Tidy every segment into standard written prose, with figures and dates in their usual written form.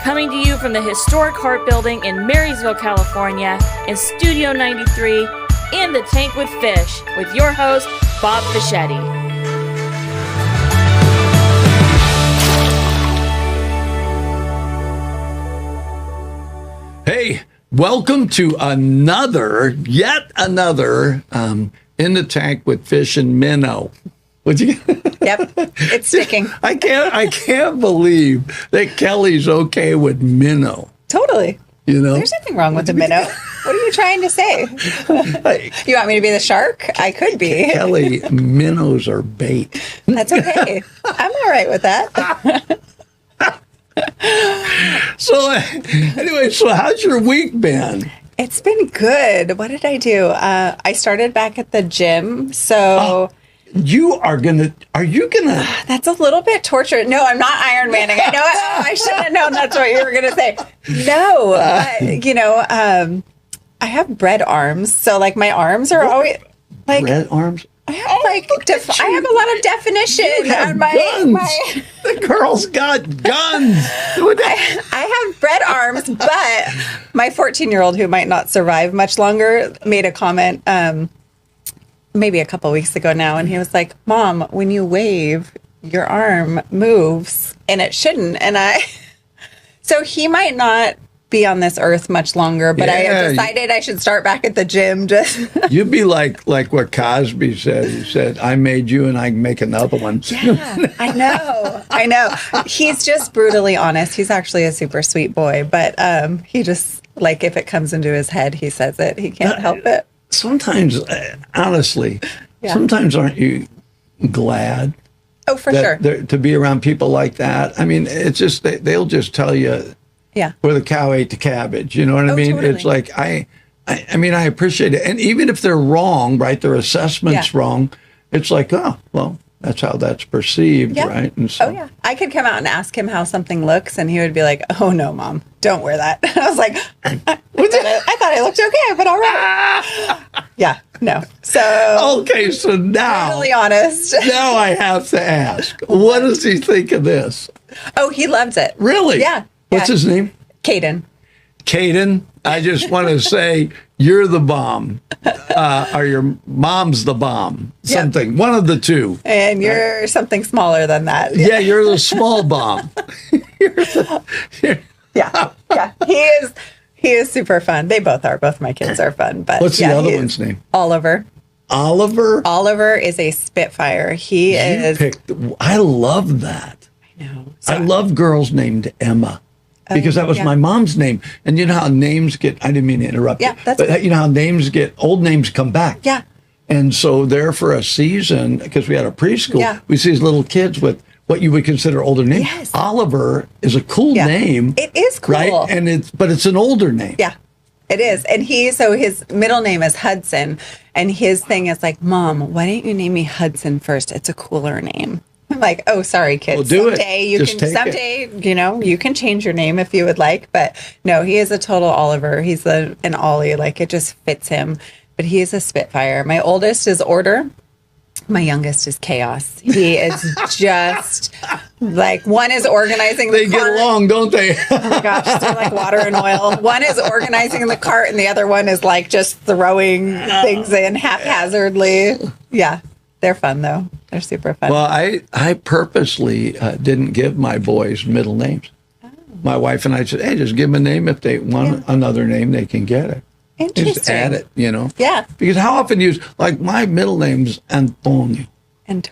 coming to you from the historic Hart Building in Marysville, California, in Studio 93, in the Tank with Fish, with your host, Bob Fischetti. Hey, welcome to yet another In the Tank with Fish and Minnow. Would you? Yep, it's sticking. I can't believe that Kelly's okay with minnow. Totally. You know, there's nothing wrong with the minnow. What are you trying to say? You want me to be the shark? I could be. Kelly, minnows are bait. That's okay. I'm all right with that. So anyway, how's your week been? It's been good. What did I do? I started back at the gym. So are you gonna? That's a little bit torture. No, I'm not Iron Manning. I know I should have known that's what you were gonna say. No, I have bread arms. So like my arms are always like bread arms. I have I have a lot of definition. You have guns. The girl's got guns. I have bread arms, but my 14-year-old, who might not survive much longer, made a comment maybe a couple weeks ago now, and he was like, "Mom, when you wave, your arm moves, and it shouldn't." And so he might not be on this earth much longer, but I have decided I should start back at the gym. You'd be like what Cosby said. He said, "I made you, and I can make another one." Yeah, I know. He's just brutally honest. He's actually a super sweet boy, but he just, like, if it comes into his head, he says it. He can't help it. Sometimes, honestly, sometimes aren't you glad? Oh, for sure. To be around people like that. I mean, it's just they'll just tell you. Yeah. Where the cow ate the cabbage. You know what I mean? Totally. It's like, I mean, I appreciate it. And even if they're wrong, right, their assessment's wrong, it's like, oh, well, that's how that's perceived, right? And so, I could come out and ask him how something looks, and he would be like, "Oh, no, Mom, don't wear that." I was like, I thought it looked okay, but all right. Yeah, no. So, okay, so now, brutally honest. Now I have to ask, what does he think of this? Oh, he loves it. Really? Yeah. What's his name? Caden. Caden, I just want to say you're the bomb, or your mom's the bomb. Something, one of the two. And you're something smaller than that. Yeah, you're the small bomb. Yeah. He is super fun. They both are. Both my kids are fun. But what's the other one's name? Oliver. Oliver is a Spitfire. I love that. I know. I love girls named Emma. Because that was my mom's name. And you know how names get, I didn't mean to interrupt you, but okay. You know how old names come back. Yeah. And so there for a season, because we had a preschool, we see these little kids with what you would consider older names. Yes. Oliver is a cool name. It is cool. Right? But it's an older name. Yeah, it is. And his middle name is Hudson. And his thing is like, "Mom, why don't you name me Hudson first? It's a cooler name." I'm like, "Oh, sorry, kids. Well, do someday it. You can change your name if you would like." But no, he is a total Oliver. He's an Ollie. Like, it just fits him. But he is a Spitfire. My oldest is Order. My youngest is Chaos. He is just like, one is organizing the cart. They get along, don't they? Oh my gosh, they're like water and oil. One is organizing the cart, and the other one is like just throwing things in haphazardly. Yeah. They're fun, though. They're super fun. Well, I purposely didn't give my boys middle names. Oh. My wife and I said, "Hey, just give them a name. If they want another name, they can get it. Interesting. Just add it, you know." Yeah. Because how often like my middle name's Antonio.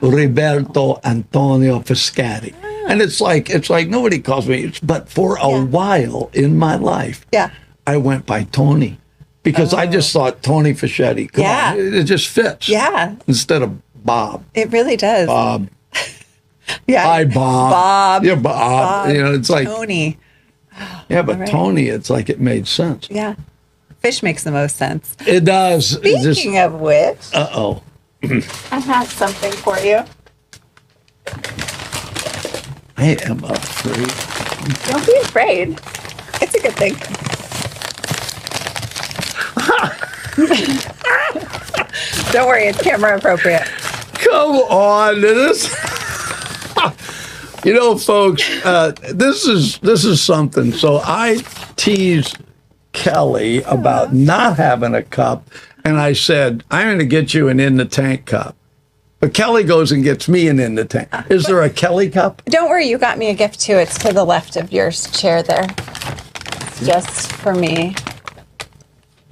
Roberto Antonio Fiscari. Ah. And it's like nobody calls me, but for a while in my life, I went by Tony. Because I just thought Tony Fischetti. Come on, it just fits. Yeah. Instead of Bob. It really does. Bob. Hi, Bob. Bob. Yeah, Bob. You know, it's like Tony. Yeah, but Tony, it's like it made sense. Yeah. Fish makes the most sense. It does. Speaking of which. Uh-oh. I have something for you. I am afraid. Don't be afraid. It's a good thing. Don't worry, it's camera appropriate. Come on, this. Folks, this is something. So I teased Kelly about not having a cup, and I said, I'm going to get you an In the Tank cup. But Kelly goes and gets me an In the Tank. Is there a Kelly cup? Don't worry, you got me a gift too. It's to the left of your chair there. It's just for me.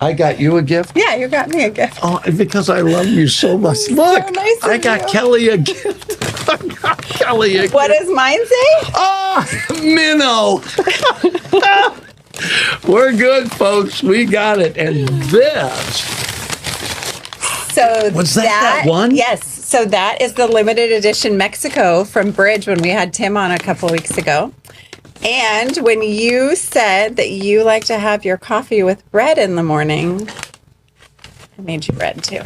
I got you a gift? Yeah, you got me a gift. Oh, because I love you so much. Look, so nice of I got you. Kelly a gift. I got Kelly a gift. What does mine say? Oh, minnow. We're good, folks. We got it. And this. So Was that one? Yes. So that is the limited edition Mexico from Bridge when we had Tim on a couple weeks ago. And when you said that you like to have your coffee with bread in the morning, I made you bread too.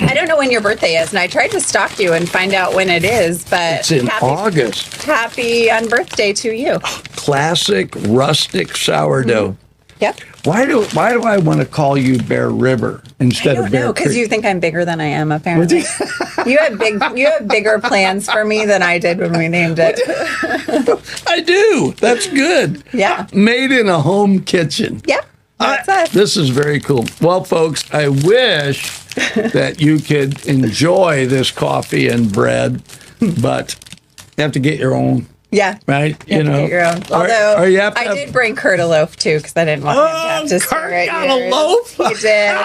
I don't know when your birthday is, and I tried to stalk you and find out when it is, but It's in August. Happy unbirthday to you. Classic rustic sourdough. Yep. Why do I want to call you Bear River instead of Bear Creek? Because you think I'm bigger than I am, apparently. You have bigger plans for me than I did when we named it. I do. That's good. Yeah. Made in a home kitchen. Yep. That's us. This is very cool. Well, folks, I wish that you could enjoy this coffee and bread, but you have to get your own. Yeah. Right? You have to get your own. Although, I did bring Kurt a loaf, too, because I didn't want him to have to Kurt stare at got yours. a loaf? He did.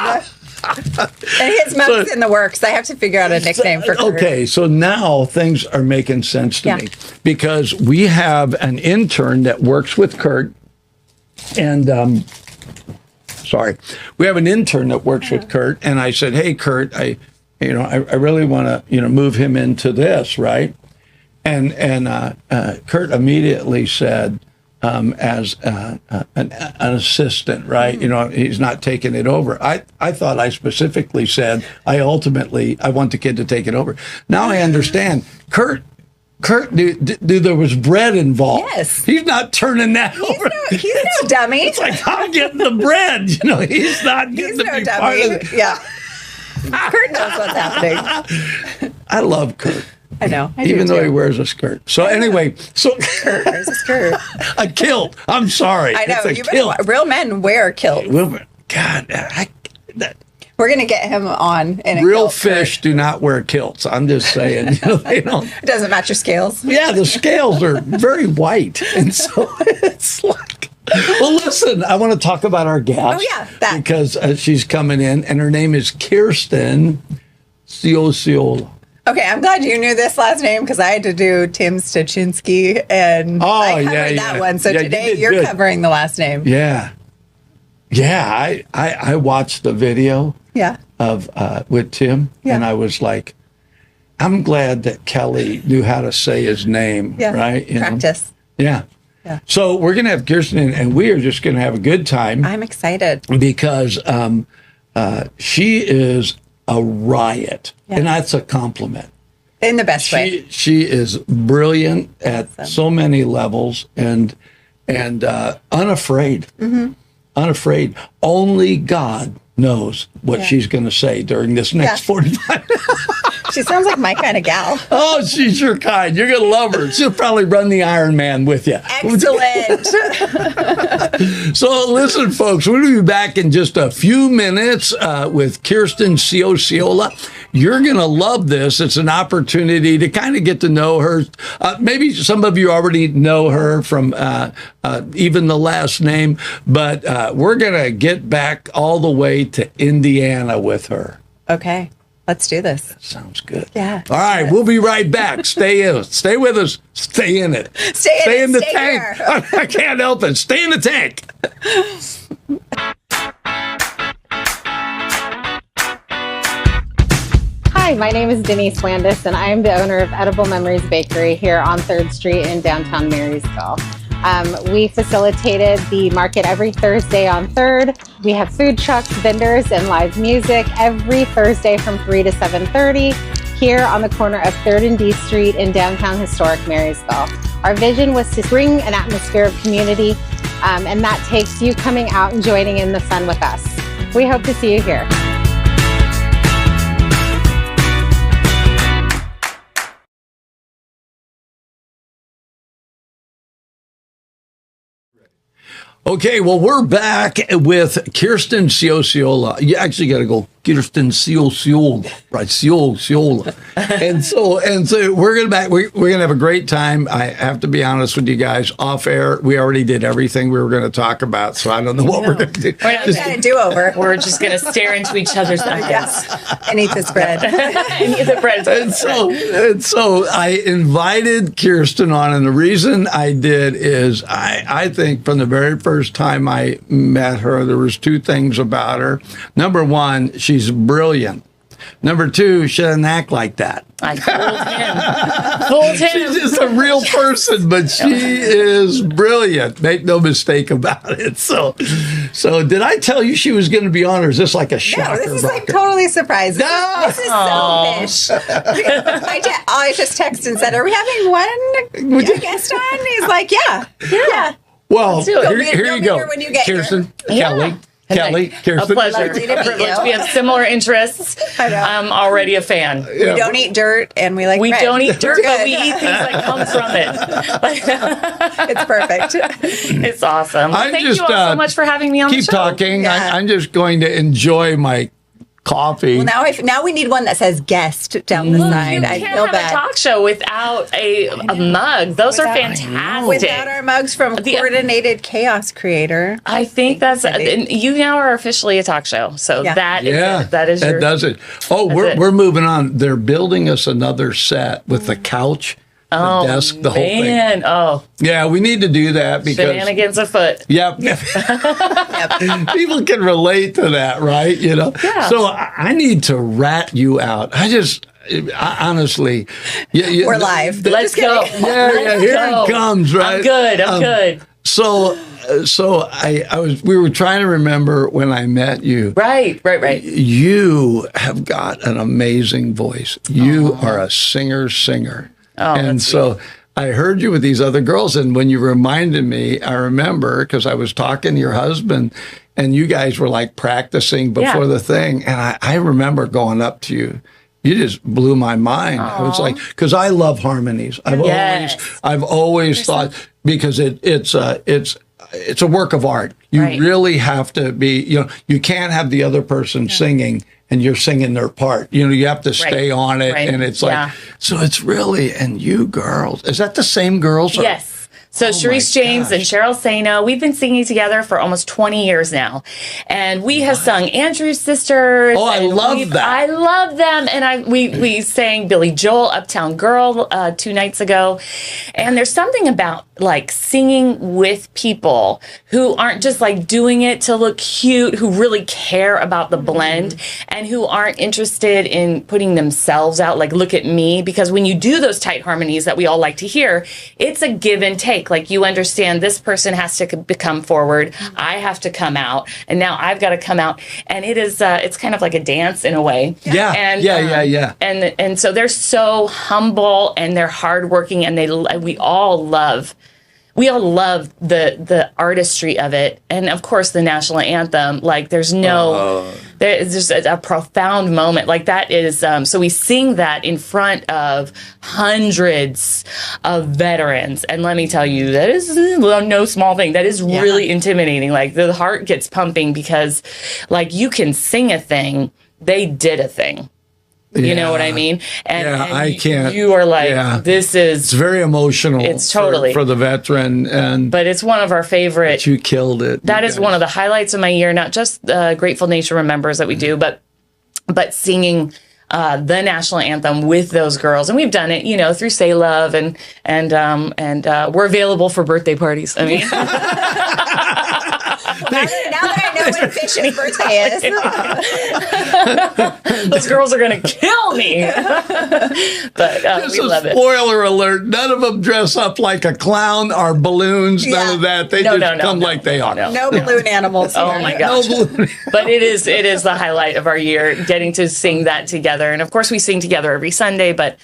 And his mouth's in the works. I have to figure out a nickname for Kurt. Okay, so now things are making sense to me because we have an intern that works with Kurt, and we have an intern that works with Kurt, and I said, "Hey, Kurt, I really want to move him into this, right?" And Kurt immediately said, as an assistant, right? He's not taking it over. I thought I specifically said I want the kid to take it over. Now I understand. Kurt, there was bread involved. Yes. He's not turning that over. He's no dummy. It's like, I'm getting the bread. He's not getting to be part of it. Yeah. Kurt knows what's happening. I love Kurt. I know. Even though he wears a skirt. So anyway, Kurt wears a skirt. A kilt. I'm sorry. I know. It's a kilt. Real men wear kilts. God, we're going to get him on. Real fish do not wear kilts. I'm just saying. They don't. It doesn't match your scales. Yeah, the scales are very white. And so it's like, well, listen, I want to talk about our guest. Oh, yeah. That. Because she's coming in, and her name is Kjerstin Ciociola. Okay, I'm glad you knew this last name because I had to do Tim Stachinsky, and I covered that one. So today you're covering the last name. Yeah. Yeah, I watched the video of with Tim, and I was like, I'm glad that Kelly knew how to say his name, right? Practice. Yeah. So we're going to have Kjerstin in, and we are just going to have a good time. I'm excited. Because she is a riot, and that's a compliment. In the best way. She is brilliant at so many levels and unafraid. Mm-hmm. Unafraid. Only God knows what she's going to say during this next 45 minutes. She sounds like my kind of gal. Oh, she's your kind. You're going to love her. She'll probably run the Iron Man with you. Excellent. So listen, folks, we'll be back in just a few minutes with Kjerstin Ciociola. You're going to love this. It's an opportunity to kind of get to know her. Maybe some of you already know her from even the last name, but we're going to get back all the way to Indiana with her. Okay. Let's do this. That sounds good. Yeah. All right, we'll be right back. Stay in. Stay with us. Stay in it. Stay in the tank. I can't help it. Stay in the tank. Hi, my name is Denise Landis, and I am the owner of Edible Memories Bakery here on 3rd Street in downtown Marysville. We facilitated the market every Thursday on 3rd. We have food trucks, vendors, and live music every Thursday from 3 to 7:30 here on the corner of 3rd and D Street in downtown historic Marysville. Our vision was to bring an atmosphere of community, and that takes you coming out and joining in the fun with us. We hope to see you here. Okay, well, we're back with Kjerstin Ciociola. You actually got to go Kjerstin Ciociola, right? Ciociola. and so we're gonna back. We're gonna have a great time. I have to be honest with you guys. Off air, we already did everything we were going to talk about, so I don't know what we're going to do. We're not going to do over. We're just going to stare into each other's eyes and eat this bread. and eat the bread. And so I invited Kjerstin on, and the reason I did is I think from the very first time I met her, there was two things about her. Number one, she's brilliant. Number two, she doesn't act like that. I fooled him. She's just a real person, but she is brilliant. Make no mistake about it. So did I tell you she was going to be on, or is this like a shocker? No, this is like totally surprising. No. This is so fish. I just texted and said, "Are we having one guest on?" He's like, "Yeah." Well, You'll here you meet go. her when you get Kjerstin, here. Kelly, Kjerstin. A pleasure. Lovely to meet A privilege. you. We have similar interests. I know. I'm already a fan. We don't eat dirt, and we like We bread. don't eat dirt, It's but good. we eat things that come from it. It's perfect. It's awesome. I'm Thank just, you all so much for having me on the Keep show. talking. Yeah. I'm just going to enjoy my coffee. Well, now we need one that says guest down the side. You I can't feel have bad. a talk show without a mug. Those are fantastic. Without our mugs from Coordinated Chaos Creator. I think that's and you now are officially a talk show. So Yeah. that is Yeah, it. That is your does it. Oh, it. we're moving on. They're building us another set with the couch, the desk, the whole thing. man. Oh, Yeah, we need to do that because shenanigans afoot. Yep. People can relate to that, right? You know. Yeah. So I need to rat you out. I honestly, We're live. Let's go. Yeah, here go. it comes, right? I'm good. I'm good. So we were trying to remember when I met you. Right. You have got an amazing voice. You are a singer. Oh, And that's so I heard you with these other girls. And when you reminded me, I remember because I was talking to your husband and you guys were like practicing before the thing. And I remember going up to you. You just blew my mind. I was like, because I love harmonies. I've always thought because it's a work of art. You really have to be, you can't have the other person singing and you're singing their part. You have to stay on it. And it's like, so it's really, and you girls, is that the same girls? Or- Yes. So Sharice James and Cheryl Sano, we've been singing together for almost 20 years now. And we have sung Andrew's Sisters. Oh, I love that. I love them. And we sang Billy Joel, Uptown Girl, 2 nights ago. And there's something about like singing with people who aren't just like doing it to look cute, who really care about the blend and who aren't interested in putting themselves out, like, look at me. Because when you do those tight harmonies that we all like to hear, it's a give and take. Like, you understand this person has to come forward, I have to come out, and now I've got to come out. And it is, it's kind of like a dance in a way. Yeah. And and so they're so humble and they're hardworking, and we all love the artistry of it. And of course the national anthem, like there's just a profound moment like that is, so we sing that in front of hundreds of veterans. And let me tell you, that is no small thing. That is really intimidating. Like the heart gets pumping because like you can sing a thing, they did a thing. You know what I mean? And I can't. You are like, this is. It's very emotional. It's totally for the veteran, but it's one of our favorite. But you killed it. That is one of the highlights of my year. Not just Grateful Nation Remembers that we do, but singing the national anthem with those girls, and we've done it, through Say Love, and we're available for birthday parties. I mean. Now that I know when Fish's birthday is. Those girls are going to kill me. But we love it. Spoiler alert, none of them dress up like a clown or balloons, none of that. They come like they are. No balloon animals here. Oh my gosh. No balloon. But it is the highlight of our year, getting to sing that together. And of course we sing together every Sunday, but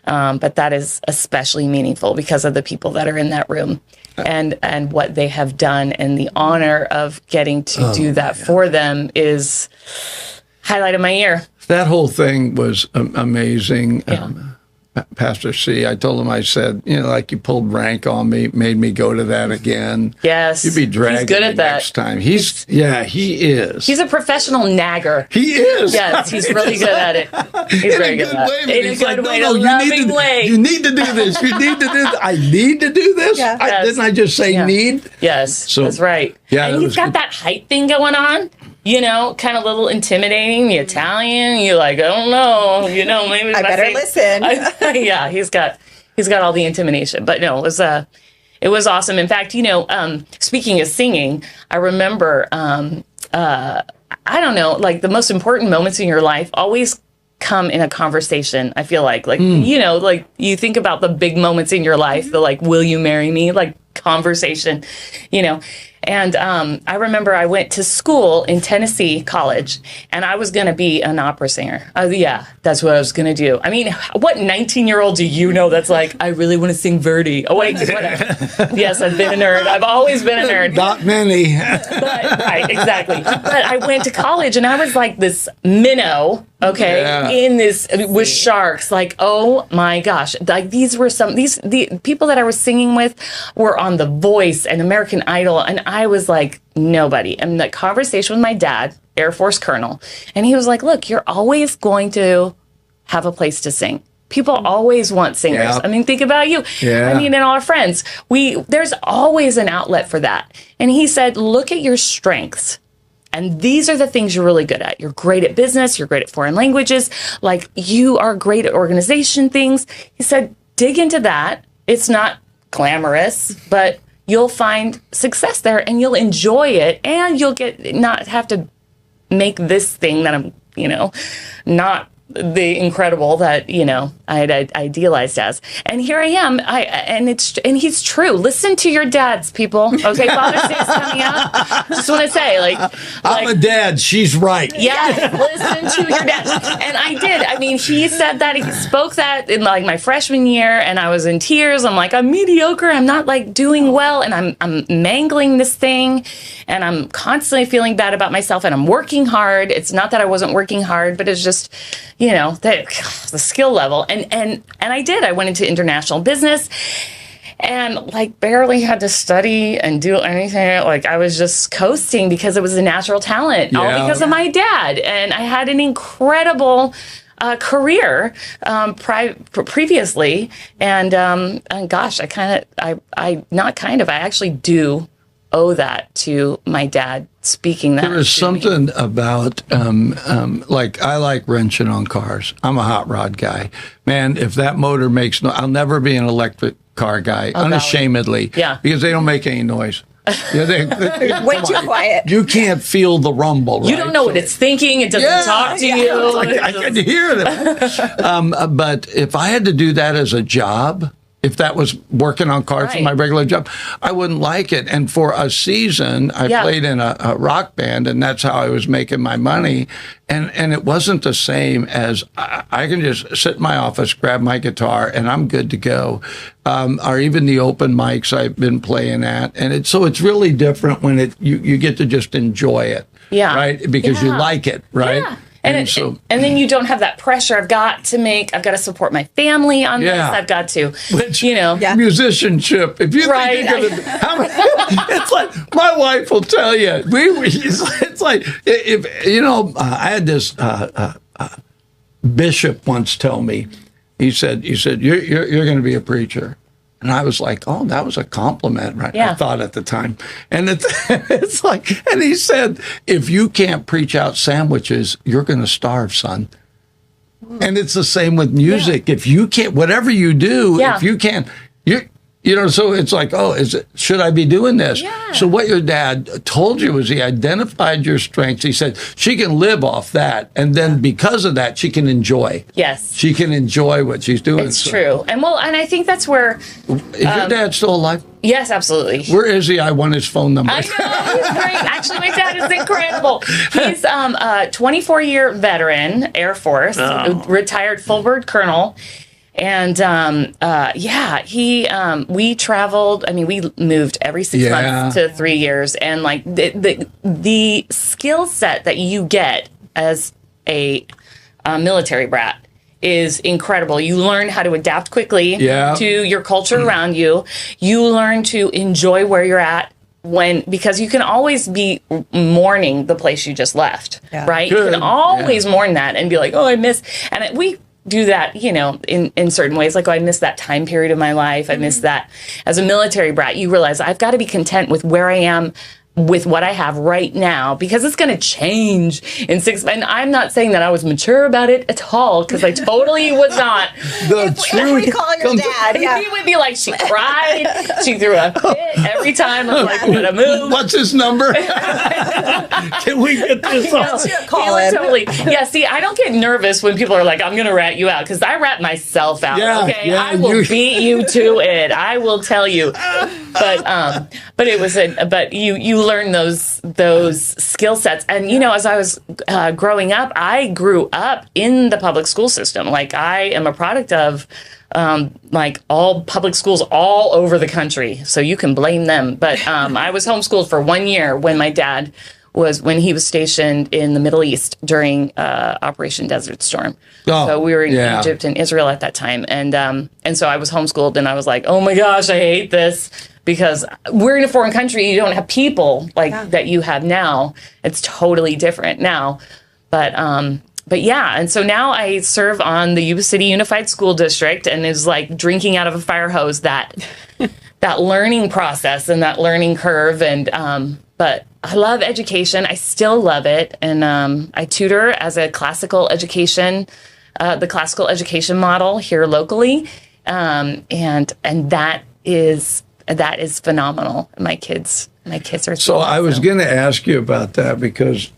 that is especially meaningful because of the people that are in that room. And what they have done, and the honor of getting to do that for them is highlight of my year. That whole thing was amazing. Yeah. Pastor C, I told him, I said, like you pulled rank on me, made me go to that again. Yes. You'd be dragging He's good at that. next time. He is. He's a professional nagger. He is. Yes, he's really good at it. He's very good at it. In a good way, a loving way. You need to do this. You need to do this. I need to do this? Yeah. Didn't I just say need? Yes, so, that's right. Yeah, and he's got that height thing going on. Kind of a little intimidating, the Italian. You're like, I don't know, maybe I better listen. Yeah, he's got all the intimidation. But no, it was awesome. In fact, speaking of singing, I remember, I don't know, like the most important moments in your life always come in a conversation. I feel like you think about the big moments in your life, the like, will you marry me? Like conversation, And I remember I went to school in Tennessee College, and I was going to be an opera singer. Yeah, that's what I was going to do. I mean, what 19-year-old do you know that's like, I really want to sing Verdi? Oh, wait, whatever. Yes, I've been a nerd. I've always been a nerd. Not many. Right, exactly. But I went to college, and I was like this minnow, in this with sharks. Like, oh my gosh! Like the people that I was singing with were on The Voice and American Idol, and I was like nobody. And the conversation with my dad, Air Force Colonel, and he was like, "Look, you're always going to have a place to sing. People always want singers. Yeah. I mean, think about you. Yeah. I mean, and all our friends. There's always an outlet for that." And he said, "Look at your strengths. And these are the things you're really good at. You're great at business. You're great at foreign languages. Like, you are great at organization things." He said, dig into that. It's not glamorous, but you'll find success there and you'll enjoy it. And you'll not have to make this thing that I'm, not the incredible that, I had idealized as. And here I am. And he's true. Listen to your dads, people. Okay, Father's Day is coming up. Just want to say, I'm a dad. She's right. Yes, listen to your dad. And I did. I mean, he said that, he spoke that in like my freshman year, and I was in tears. I'm like, I'm mediocre. I'm not like doing well, and I'm mangling this thing, and I'm constantly feeling bad about myself, and I'm working hard. It's not that I wasn't working hard, but it's just, the skill level. And I did. I went into international business and like barely had to study and do anything. Like I was just coasting because it was a natural talent, all because of my dad. And I had an incredible career previously. And gosh, I actually do owe that to my dad speaking that. There is something about, like, I like wrenching on cars. I'm a hot rod guy. Man, if that motor makes no, I'll never be an electric car guy, unashamedly. Yeah. Because they don't make any noise. Way too quiet. You can't feel the rumble, right? You don't know what it's thinking. It doesn't talk to you. I can hear them. But if I had to do that as a job, if that was working on cars for my regular job, I wouldn't like it. And for a season, I played in a rock band, and that's how I was making my money. And it wasn't the same as I can just sit in my office, grab my guitar, and I'm good to go. Or even the open mics I've been playing at. And it's really different when you get to just enjoy it. Yeah. Right? Because you like it, right? Yeah. And then you don't have that pressure. I've got to support my family on this. I've got to, musicianship. If you think you're going to, it's like my wife will tell you. It's like if I had this bishop once tell me. He said you're going to be a preacher. And I was like, oh, that was a compliment, right? Yeah. I thought at the time. And it's like, and he said, if you can't preach out sandwiches, you're going to starve, son. And it's the same with music. If you can't, whatever you do, if you can't, so it's like, should I be doing this? Yeah. So what your dad told you was he identified your strengths. He said she can live off that. And then because of that, she can enjoy. Yes. She can enjoy what she's doing. It's true. And I think that's where. Is your dad still alive? Yes, absolutely. Where is he? I want his phone number. I know, he's great. Actually, my dad is incredible. He's a 24-year veteran, Air Force, retired full bird colonel. And we traveled. I mean, we moved every 6 months to 3 years, and like the skill set that you get as a military brat is incredible. You learn how to adapt quickly to your culture around you. You learn to enjoy where you're at because you can always be mourning the place you just left, right? Good. You can always mourn that and be like, oh, I miss, and we do that, in certain ways. Like, oh, I miss that time period of my life. I miss that. As a military brat, you realize I've got to be content with where I am with what I have right now, because it's going to change in 6 months. And I'm not saying that I was mature about it at all, because I totally was not. If we call your dad, He would be like, she cried, she threw a fit every time. I'm like, I'm going to move. What's his number? Can we get this on? Totally. Yeah, see, I don't get nervous when people are like, I'm going to rat you out, because I rat myself out. I will beat you to it. I will tell you. But it was but you learn those skill sets. And as I was growing up, I grew up in the public school system. Like, I am a product of all public schools all over the country, so you can blame them. But I was homeschooled for 1 year when my dad when he was stationed in the Middle East during Operation Desert Storm. So we were in Egypt and Israel at that time, and so I was homeschooled, and I was like, oh my gosh, I hate this, because we're in a foreign country. You don't have people that you have now. It's totally different now, but yeah. And so now I serve on the Yuba City Unified School District, and it's like drinking out of a fire hose, that learning process and that learning curve. And but I love education. I still love it. And I tutor as a classical education, the classical education model here locally. And that is phenomenal. My kids are so I was going to ask you about that, because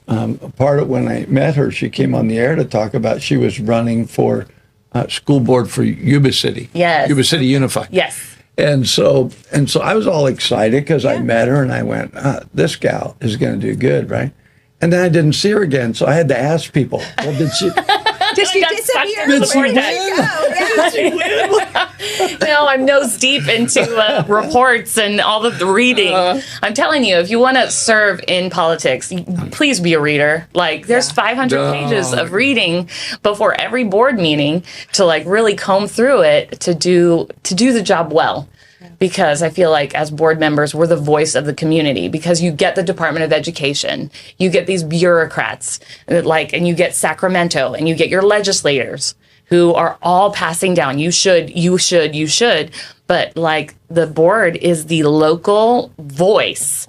part of when I met her, she came on the air to talk about she was running for school board for Yuba City. Yes. Yuba City Unified. Yes. And so I was all excited because I met her and I went, this gal is going to do good, right? And then I didn't see her again, so I had to ask people, well, did she... Did she disappear? Did she win? No, I'm nose deep into reports and all of the reading. I'm telling you, if you want to serve in politics, please be a reader. Like, there's 500 pages of reading before every board meeting to really comb through it to do the job well. Because I feel like as board members, we're the voice of the community, because you get the Department of Education, you get these bureaucrats, and you get Sacramento, and you get your legislators who are all passing down. You should. But the board is the local voice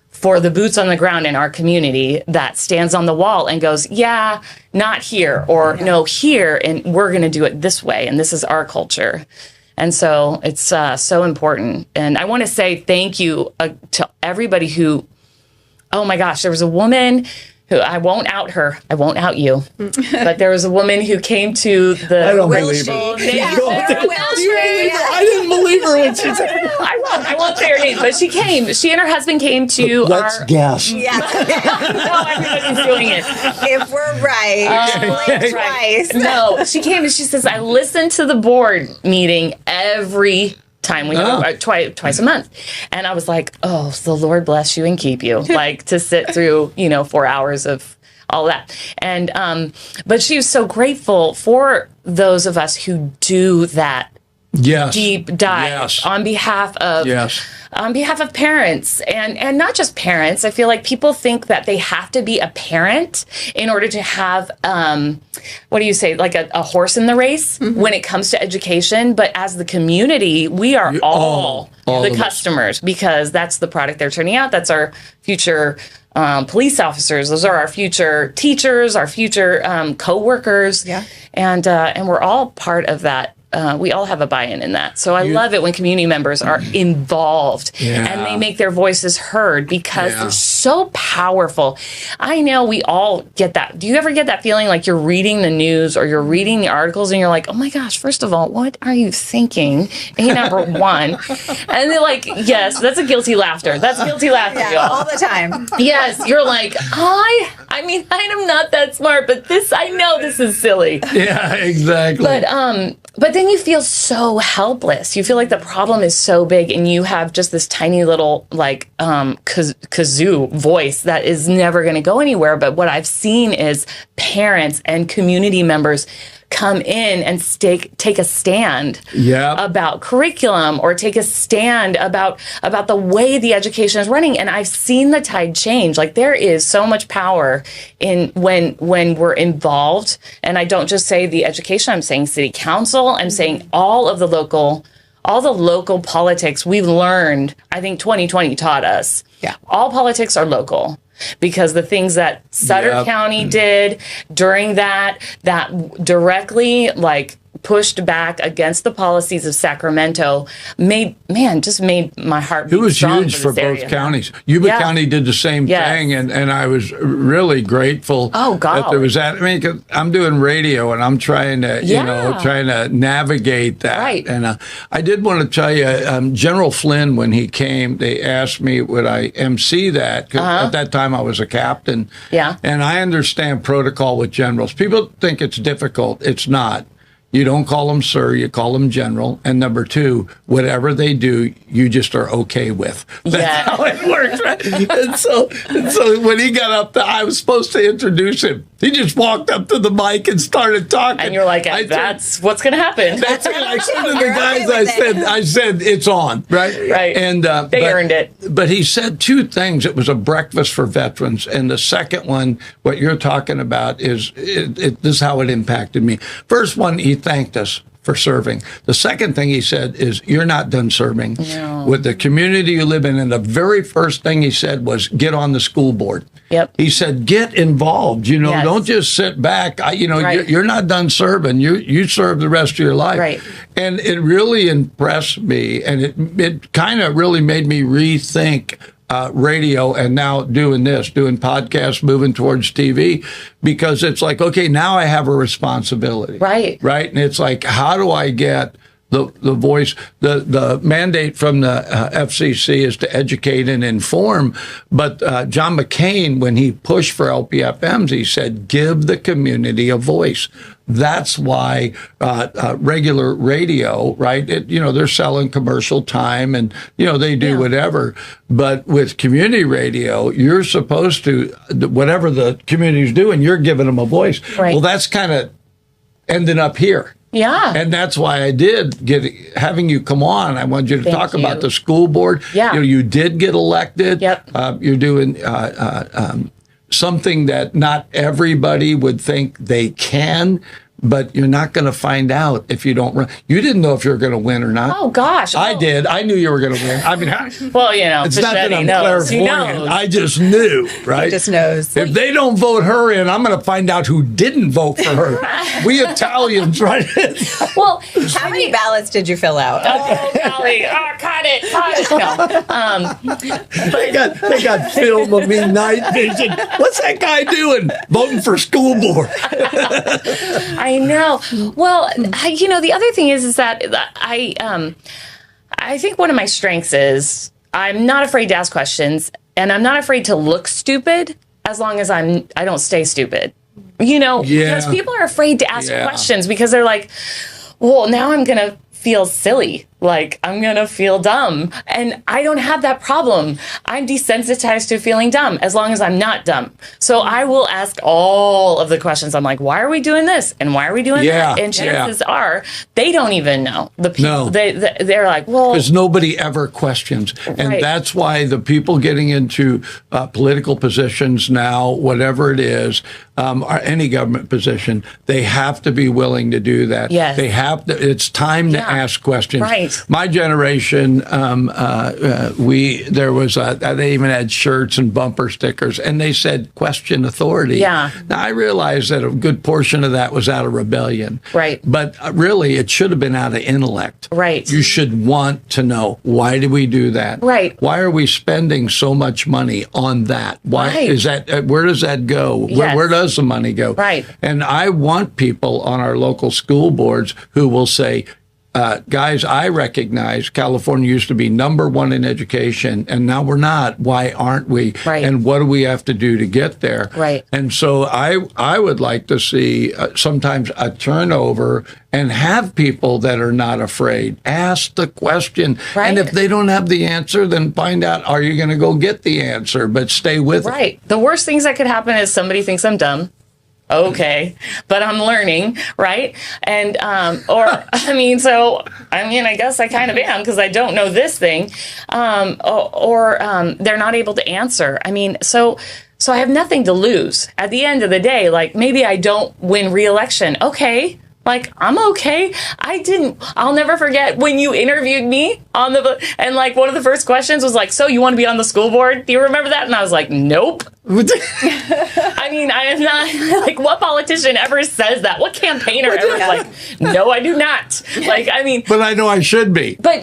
for the boots on the ground in our community that stands on the wall and goes, yeah, not here, or no, here, and we're going to do it this way, and this is our culture. And so it's so important. And I want to say thank you to everybody who, oh my gosh, there was a woman who, I won't out her, I won't out you, but there was a woman who came to the... I don't believe her. I didn't believe her when she said it. I won't say her name, but she came. She and her husband came to Let's guess. Yeah. No, everybody's doing it. If we're right, twice. No, she came and she says, I listen to the board meeting every time we twice a month. And I was like, oh, the Lord bless you and keep you, to sit through, 4 hours of all that. And, but she was so grateful for those of us who do that deep dive on behalf of parents, and not just parents. I feel like people think that they have to be a parent in order to have what do you say, like a horse in the race when it comes to education. But as the community, we are all the customers, because that's the product they're turning out. That's our future police officers. Those are our future teachers, our future co-workers, and we're all part of that. We all have a buy-in in that. So I love it when community members are involved and they make their voices heard, because they're so powerful. I know we all get that. Do you ever get that feeling like you're reading the news or you're reading the articles and you're like, oh my gosh, first of all, what are you thinking? Number one. And they're like, yes, that's a guilty laughter. That's guilty laughter, y'all. All the time. Yes, you're like, I mean, I am not that smart, but I know this is silly. Yeah, exactly. But then you feel so helpless. You feel like the problem is so big, and you have just this tiny little kazoo voice that is never going to go anywhere. But what I've seen is parents and community members come in and take a stand Yeah. about curriculum or take a stand about the way the education is running. And I've seen the tide change. Like, there is so much power in when we're involved. And I don't just say the education, I'm saying city council, I'm saying all the local politics we've learned. I think 2020 taught us. Yeah. All politics are local. Because the things that Sutter Yep. County did during that directly pushed back against the policies of Sacramento made my heart beat It was strong huge for this both area. counties. Yuba Yeah. County did the same Yes. thing, and I was really grateful Oh, God. that there was that. I mean, 'cause I'm doing radio, and I'm trying to, trying to navigate that. Right. And I did want to tell you, General Flynn, when he came, they asked me would I MC that, 'cause at that time I was a captain. Yeah. And I understand protocol with generals. People think it's difficult. It's not. You don't call them sir, you call them general. And number two, whatever they do, you just are okay with. That's Yeah. how it works, right? and so when he got up there, I was supposed to introduce him. He just walked up to the mic and started talking. And you're like, that's what's going to happen. That's it. I said to the You're guys, okay with I said, it's on, right? Right. And They earned it. But he said two things. It was a breakfast for veterans, and the second one, what you're talking about, is this is how it impacted me. First one, he thanked us for serving. The second thing he said is, you're not done serving with the community you live in. And the very first thing he said was, get on the school board. Yep. He said, get involved. Yes. Don't just sit back. Right. You're not done serving. You serve the rest of your life. Right. And it really impressed me, and it kind of really made me rethink radio, and now doing podcasts, moving towards TV, because it's like, okay, now I have a responsibility. Right. Right. And it's like, how do I get the voice? The mandate from the FCC is to educate and inform. But John McCain, when he pushed for LPFMs, he said, give the community a voice. That's why regular radio, right? They're selling commercial time, and they do whatever. But with community radio, you're supposed to, whatever the community's doing, you're giving them a voice. Right. Well, that's kind of ending up here. Yeah. And that's why I did having you come on. I wanted you to Thank talk you. about the school board. Yeah. You did get elected. Yep. You're doing something that not everybody would think they can, but you're not going to find out if you don't run. You didn't know if you were going to win or not. Oh, gosh. I did. I knew you were going to win. I mean, Well, it's not that I'm knows. He clairvoyant. knows. I just knew, right? He just knows. If they don't vote her in, I'm going to find out who didn't vote for her. We Italians, right? Well, How many ballots did you fill out? oh, golly. Oh, cut it. No. They got film of me night vision. What's that guy doing? Voting for school board. I know. Well, the other thing is that I think one of my strengths is I'm not afraid to ask questions, and I'm not afraid to look stupid as long as I don't stay stupid. Because people are afraid to ask questions because they're like, well, now I'm going to feel silly. Like, I'm going to feel dumb. And I don't have that problem. I'm desensitized to feeling dumb as long as I'm not dumb. So I will ask all of the questions. I'm like, why are we doing this? And why are we doing that? And chances are they don't even know. The people, they're like, well. Because nobody ever questions. And that's why the people getting into political positions now, whatever it is, or any government position, they have to be willing to do that. Yes. They have to. It's time to ask questions. Right. My generation, there was they even had shirts and bumper stickers, and they said "Question authority." Yeah. Now I realize that a good portion of that was out of rebellion. Right. But really, it should have been out of intellect. Right. You should want to know, why do we do that? Right. Why are we spending so much money on that? Why is that? Where does that go? Yes. Where does the money go? Right. And I want people on our local school boards who will say, guys, I recognize California used to be number one in education, and now we're not. Why aren't we? Right. And what do we have to do to get there? Right. And so I would like to see sometimes a turnover and have people that are not afraid. Ask the question. Right. And if they don't have the answer, then find out, are you going to go get the answer? But stay with it. Right. The worst things that could happen is somebody thinks I'm dumb. okay, but I'm learning, right? And, I guess I kind of am because I don't know this thing, or they're not able to answer. So I have nothing to lose. At the end of the day, like, maybe I don't win re-election. Okay. Like, I'm okay. I'll never forget when you interviewed me and like one of the first questions was like, so you want to be on the school board? Do you remember that? And I was like, nope. I am not, like, what politician ever says that? What campaigner ever is like, no, I do not. But I know I should be. But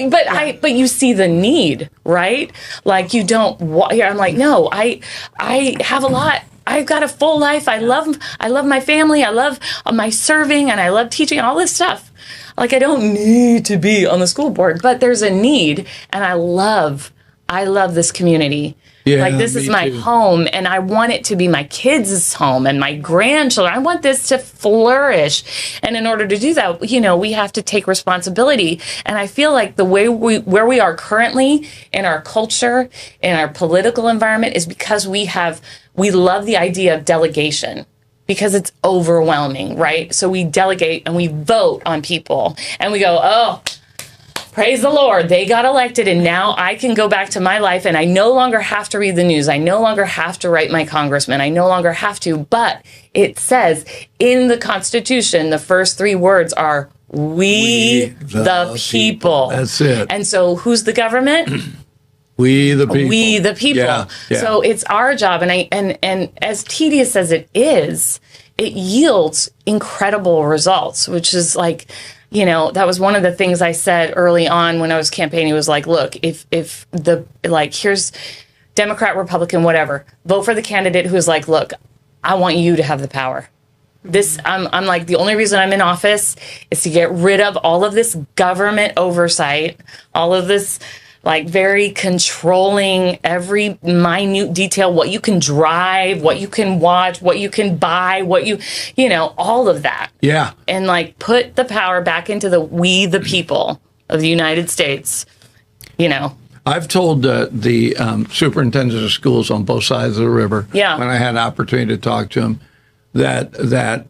you see the need, right? Like, you don't, I'm like, no, I have a lot. I've got a full life. I love my family. I love my serving, and I love teaching, all this stuff. Like, I don't need to be on the school board, but there's a need, and I love this community. Yeah, like, this is my home, and I want it to be my kids' home and my grandchildren. I want this to flourish. And in order to do that, we have to take responsibility. And I feel like the way where we are currently in our culture, in our political environment, is because we love the idea of delegation because it's overwhelming, right? So we delegate and we vote on people and we go, oh, praise the Lord, they got elected, and now I can go back to my life, and I no longer have to read the news. I no longer have to write my congressman. I no longer have to. But it says in the Constitution, the first 3 words are, we the people. That's it. And so who's the government? We the people. We the people. Yeah. So it's our job, and as tedious as it is, it yields incredible results, which is like, that was one of the things I said early on when I was campaigning. Was like, look, if here's Democrat, Republican, whatever, vote for the candidate who's like, look, I want you to have the power. I'm like, the only reason I'm in office is to get rid of all of this government oversight, all of this, like, very controlling every minute detail, what you can drive, what you can watch, what you can buy, all of that. Yeah. And, like, put the power back into we the people of the United States, I've told the superintendents of schools on both sides of the river, when I had an opportunity to talk to them, that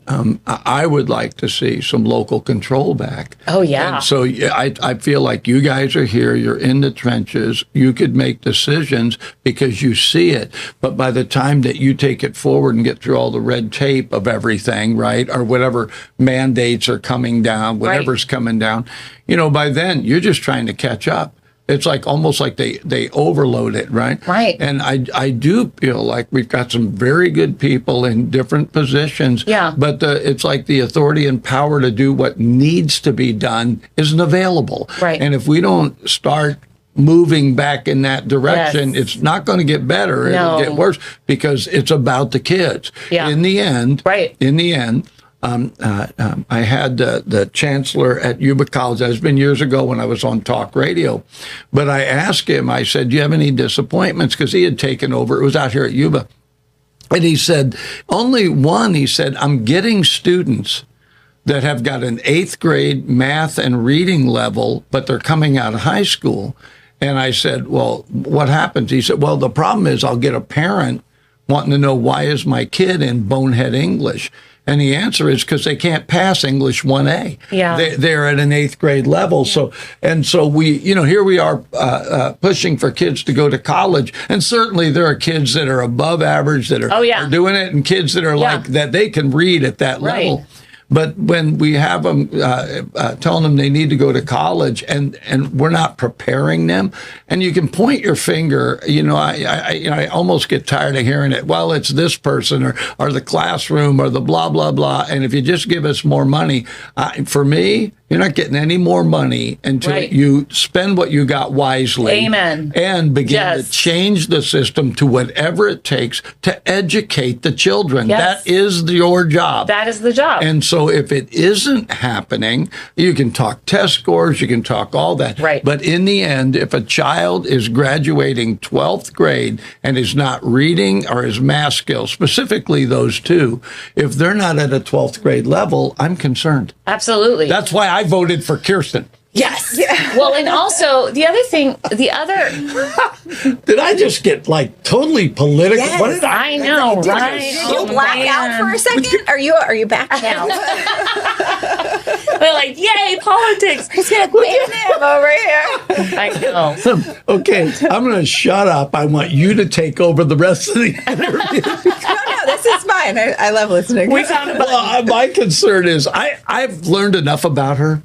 I would like to see some local control back. Oh, yeah. And so I feel like you guys are here. You're in the trenches. You could make decisions because you see it. But by the time that you take it forward and get through all the red tape of everything, right, or whatever mandates are coming down, whatever's coming down, by then you're just trying to catch up. It's like almost like they overload it, right? Right. And I do feel like we've got some very good people in different positions. Yeah. But it's like the authority and power to do what needs to be done isn't available. Right. And if we don't start moving back in that direction, Yes. it's not going to get better. No. It'll get worse because it's about the kids. Yeah. In the end, I had the chancellor at Yuba College. That has been years ago when I was on talk radio. But I asked him, I said, do you have any disappointments? Because he had taken over. It was out here at Yuba. And he said, only one. He said, I'm getting students that have got an 8th grade math and reading level, but they're coming out of high school. And I said, well, what happens? He said, well, the problem is I'll get a parent wanting to know, why is my kid in bonehead English? And the answer is because they can't pass English 1A. Yeah. They're at an 8th grade level. Yeah. So we, here we are pushing for kids to go to college. And certainly there are kids that are above average that are doing it, and kids that are like that they can read at that level. But when we have them telling them they need to go to college, and we're not preparing them, and you can point your finger, I almost get tired of hearing it. Well, it's this person or the classroom or the blah, blah, blah. And if you just give us more money, for me, you're not getting any more money until you spend what you got wisely. Amen. And begin to change the system to whatever it takes to educate the children. Yes. That is your job. That is the job. And so if it isn't happening, you can talk test scores, you can talk all that. Right. But in the end, if a child is graduating 12th grade and is not reading or his math skills, specifically those two, if they're not at a 12th grade level, I'm concerned. Absolutely. That's why I voted for Kjerstin. Yes. Yeah. Well, and also the other thing, Did I just get like totally political? Yes. What did I know, right? Did you black out for a second? Are you back now? They're like, yay, politics. He's gonna ban him over here. I know. Okay, I'm going to shut up. I want you to take over the rest of the interview. No, this is fine. I love listening. We found a Well, my concern is I've learned enough about her.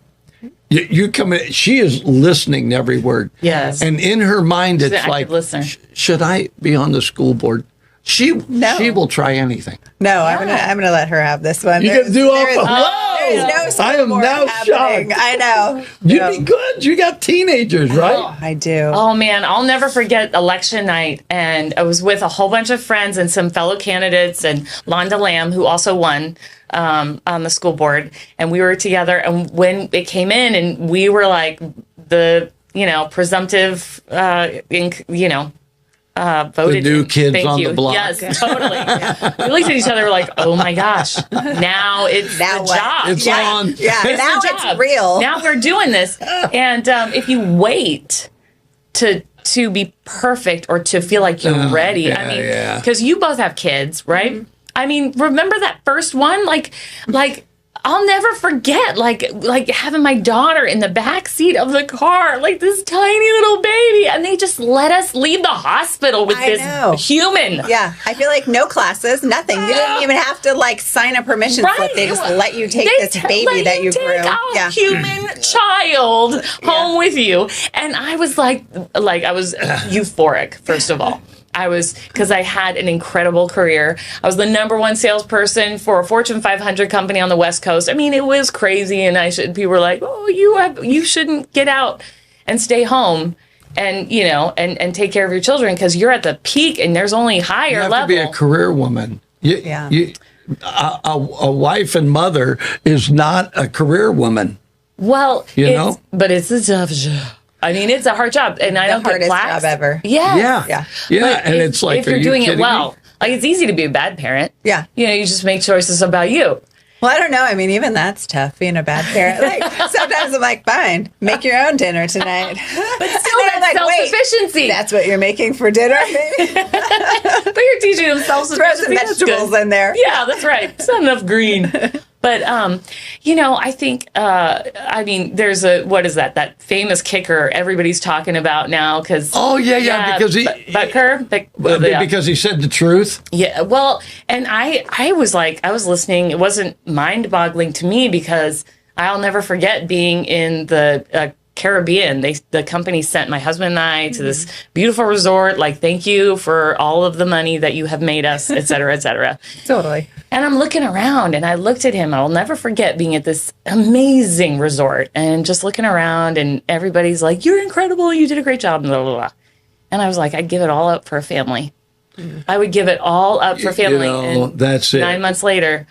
You come in, she is listening to every word. Yes. And in her mind, She's it's an like, active listener. should I be on the school board? She will try anything. No, I'm gonna let her have this one. You can do there is whoa! no school I am board now happening. shocked. I know. You'd be good. You got teenagers, right? I do. Oh man, I'll never forget election night, and I was with a whole bunch of friends and some fellow candidates, and Londa Lamb, who also won on the school board, and we were together. And when it came in, and we were like the presumptive, voted The new in. kids Thank on you. the block. Yes, totally. We looked at each other like, oh my gosh, now it's Now the what? job. It's Yeah. on. Yeah, It's now the it's job. real. Now we're doing this. And if you wait to be perfect or to feel like you're ready, yeah, I mean, yeah. because you both have kids, right? Mm-hmm. I mean, remember that first one? Like I'll never forget, like having my daughter in the back seat of the car, like this tiny little baby, and they just let us leave the hospital with I this know. human. Yeah, I feel like no classes, nothing. You didn't even have to sign a permission slip. They just let you take this baby that you grew. Take a human child home with you, and I was like I was euphoric. First of all, because I had an incredible career. I was the #1 salesperson for a Fortune 500 company on the West Coast. I mean, it was crazy, and people were like, "Oh, you shouldn't get out and stay home." And and take care of your children because you're at the peak and there's only higher You have level. to be a career woman. Yeah. A wife and mother is not a career woman. Well, know? but it's a tough job. I mean, it's a hard job, and I don't get hardest plaques. job ever. Yeah, Yeah. But And it's like, if you're are you doing it kidding well, me? like it's easy to be a bad parent. Yeah. You just make choices about you. Well, I don't know. I mean, even that's tough, being a bad parent. Sometimes I'm like, fine, make your own dinner tonight. But still, that's self-sufficiency. That's what you're making for dinner, maybe? But you're teaching them Throw self-sufficiency. some That's vegetables good. in there. Yeah, that's right. It's not enough green. But I think I mean, there's what is that famous kicker everybody's talking about now? Because because he Butker, because he said the truth. Yeah, well, and I was listening. It wasn't mind-boggling to me because I'll never forget being in the Caribbean. The company sent my husband and I to this beautiful resort. Like, thank you for all of the money that you have made us, et cetera, et cetera. Totally. And I'm looking around and I looked at him. I'll never forget being at this amazing resort and just looking around and everybody's like, you're incredible. You did a great job. Blah, blah, blah. And I was like, I'd give it all up for a family. I would give it all up for family. And that's it. 9 months later,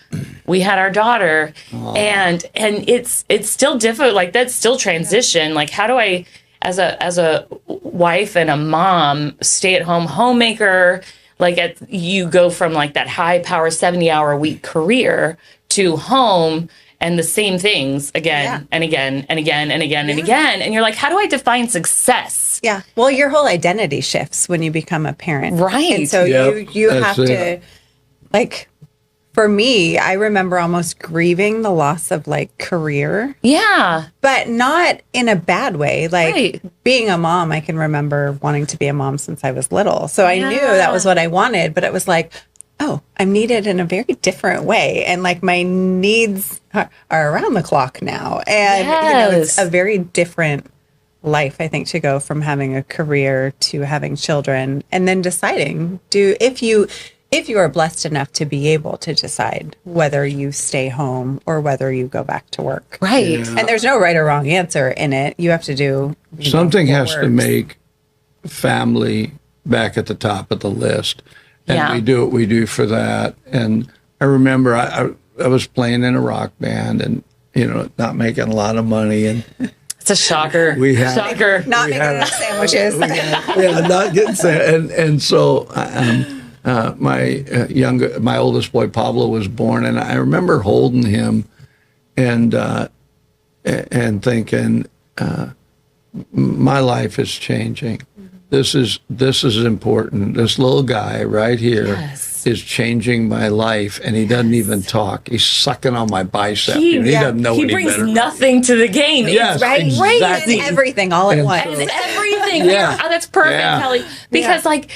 we had our daughter, and it's still difficult. Like, that's still transition. Like, how do I, as a wife and a mom, stay at home homemaker, you go from that high power 70-hour week career to home and the same things again and again and again and again and again. And you're like, how do I define success? Yeah. Well, your whole identity shifts when you become a parent. Right. And so you have to, for me, I remember almost grieving the loss of career. Yeah. But not in a bad way. Right. Being a mom, I can remember wanting to be a mom since I was little. So I knew that was what I wanted, but it was like, oh, I'm needed in a very different way. And my needs are around the clock now. And it's a very different life, I think, to go from having a career to having children and then deciding if you are blessed enough to be able to decide whether you stay home or whether you go back to work. Right. Yeah. And there's no right or wrong answer in it. You have to do something what has to works. make family back at the top of the list. And we do what we do for that. And I remember I was playing in a rock band and, not making a lot of money. And It's a shocker. Shocker. Not making enough sandwiches. not getting and so my oldest boy Pablo was born, and I remember holding him and thinking, my life is changing. This is important. This little guy right here is changing my life, and he doesn't even talk. He's sucking on my bicep. He doesn't know he any brings better. Nothing to the game. Yes, it's right, exactly. And everything all at once. And everything. Yeah. Oh, that's perfect, Yeah. Kelly. Because like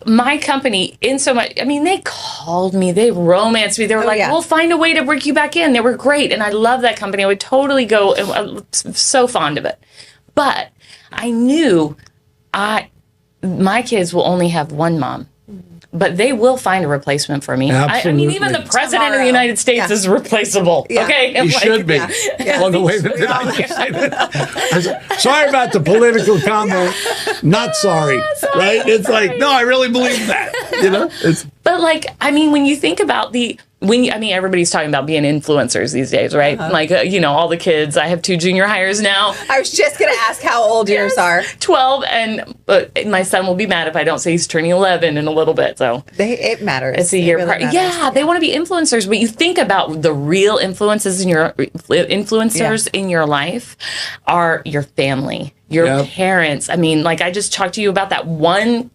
my company in so much, I mean, they called me, they romanced me. They were we'll find a way to bring you back in. They were great. And I love that company. I would totally go. I'm so fond of it. But I knew my kids will only have one mom. But they will find a replacement for me. I mean, even the president of the United States is replaceable. Yeah. Okay, he should be. On the way that I say that. Sorry about the political comment. Not sorry, right? It's like, no, I really believe that. You know, but like, I mean, when you think about everybody's talking about being influencers these days, right? Like, all the kids. I have 2 junior hires now. I was just going to ask how old yours are. 12, and my son will be mad if I don't say he's turning 11 in a little bit. So it matters. It's a year really apart. Yeah, they want to be influencers, but you think about the real influeces in your in your life are your family. Your parents. I mean, like I just talked to you about that one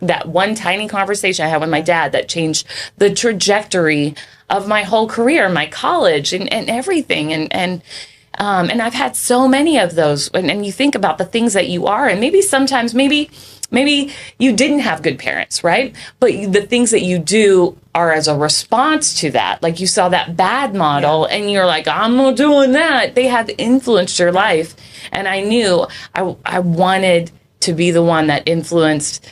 tiny conversation I had with my dad that changed the trajectory of my whole career, my college, and everything. And I've had so many of those. And you think about the things that you are, and maybe sometimes maybe you didn't have good parents, right? But the things that you do are as a response to that. Like you saw that bad model and you're like, I'm not doing that. They have influenced your life. And I knew I wanted to be the one that influenced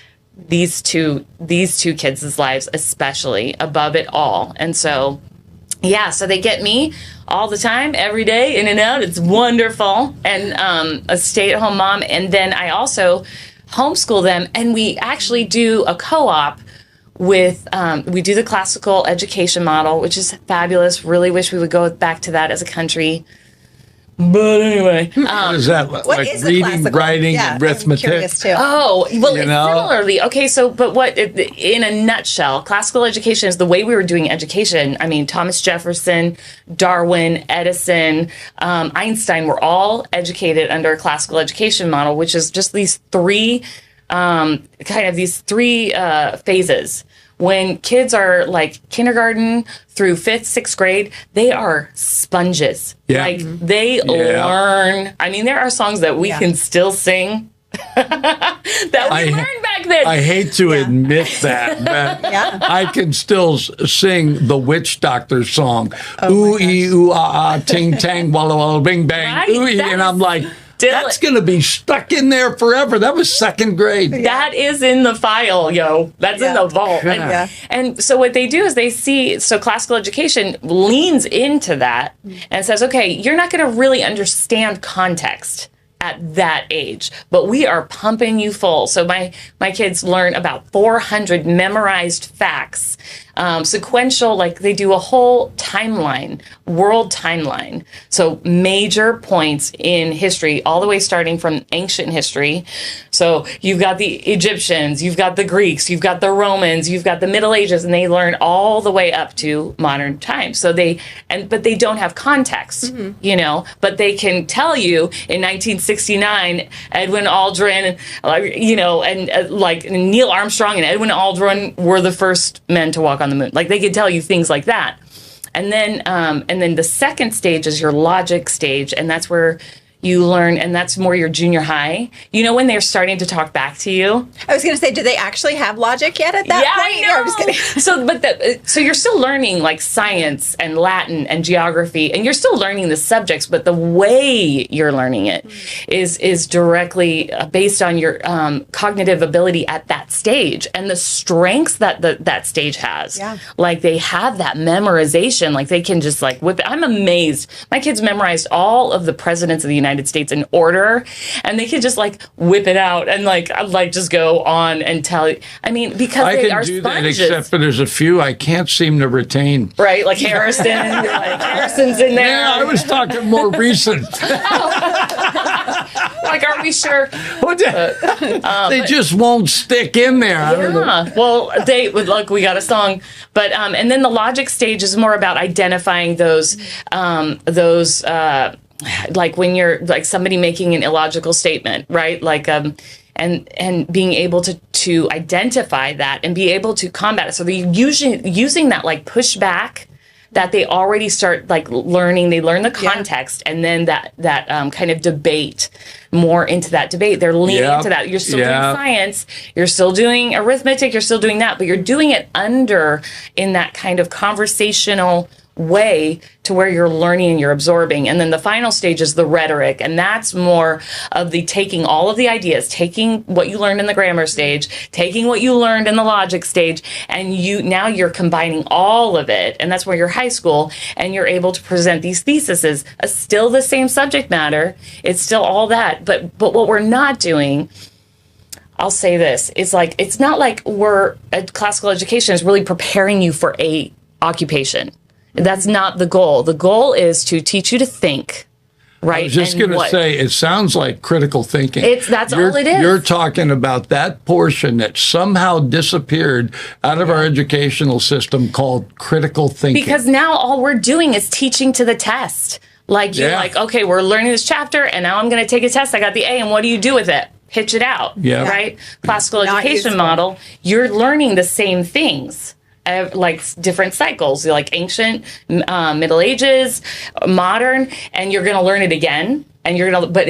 these two kids' lives, especially above it all. And so, so they get me all the time, every day, in and out. It's wonderful. And a stay-at-home mom. And then I also homeschool them, and we actually do a co-op with we do the classical education model, which is fabulous. Really wish we would go back to that as a country. But anyway, what is that? Like reading, writing, and arithmetic? I'm curious too. Oh, well, similarly. Okay, so, but in a nutshell, classical education is the way we were doing education. I mean, Thomas Jefferson, Darwin, Edison, Einstein were all educated under a classical education model, which is just these three phases. When kids are like kindergarten through 5th, 6th grade, they are sponges. Yeah. Like they learn. I mean, there are songs that we can still sing that we learned back then. I hate to admit that, but I can still sing the Witch Doctor song. Ooh, ee, ooh, ah, ah, ting, tang, walla, walla, bing, bang, right? Ooh, ee, and I'm like, that's going to be stuck in there forever. That was 2nd grade. That is in the file, yo. That's in the vault. And so what they do is they see, so classical education leans into that and says, okay, you're not going to really understand context at that age, but we are pumping you full. So my kids learn about 400 memorized facts, sequential, like they do a whole timeline, world timeline. So major points in history, all the way starting from ancient history. So you've got the Egyptians, you've got the Greeks, you've got the Romans, you've got the Middle Ages, and they learn all the way up to modern times. So but they don't have context, but they can tell you in 1969, Edwin Aldrin, and like Neil Armstrong and Edwin Aldrin were the first men to walk on the moon. Like they could tell you things like that. And then the second stage is your logic stage, and that's where you learn, and that's more your junior high. You know, when they're starting to talk back to you. I was going to say, do they actually have logic yet at that point? Yeah, I know. I'm just kidding. So you're still learning like science and Latin and geography, and you're still learning the subjects, but the way you're learning it is directly based on your cognitive ability at that stage and the strengths that that stage has. Yeah. Like they have that memorization, like they can just like whip it. I'm amazed. My kids memorized all of the presidents of the United States in order, and they can just like whip it out and like just go on and tell. I mean, because they are sponges. I can do that, except for there's a few I can't seem to retain. Right, like Harrison. Like Harrison's in there. Yeah, I was talking more recent. Like, are we sure? They just won't stick in there. Yeah. Well, we got a song, but and then the logic stage is more about identifying those like when you're like somebody making an illogical statement, right? Like, and being able to identify that and be able to combat it. So they're using that like pushback that they already start like learning. They learn the context, and then that kind of debate, more into that debate. They're leaning into that. You're still doing science, you're still doing arithmetic, you're still doing that, but you're doing it in that kind of conversational way to where you're learning and you're absorbing. And then the final stage is the rhetoric, and that's more of the taking all of the ideas, taking what you learned in the grammar stage, taking what you learned in the logic stage, and you're combining all of it. And that's where you're high school, and you're able to present these theses, still the same subject matter. It's still all that, but what we're not doing, I'll say this, it's like, it's not like classical education is really preparing you for a occupation. That's not the goal. The goal is to teach you to think, right? I was just going to say, it sounds like critical thinking. That's all it is. You're talking about that portion that somehow disappeared out of our educational system called critical thinking. Because now all we're doing is teaching to the test. Like, you're like, okay, we're learning this chapter, and now I'm going to take a test. I got the A, and what do you do with it? Pitch it out, right? Classical education model, you're learning the same things. Like different cycles, like ancient, Middle Ages, modern, and you're going to learn it again. And but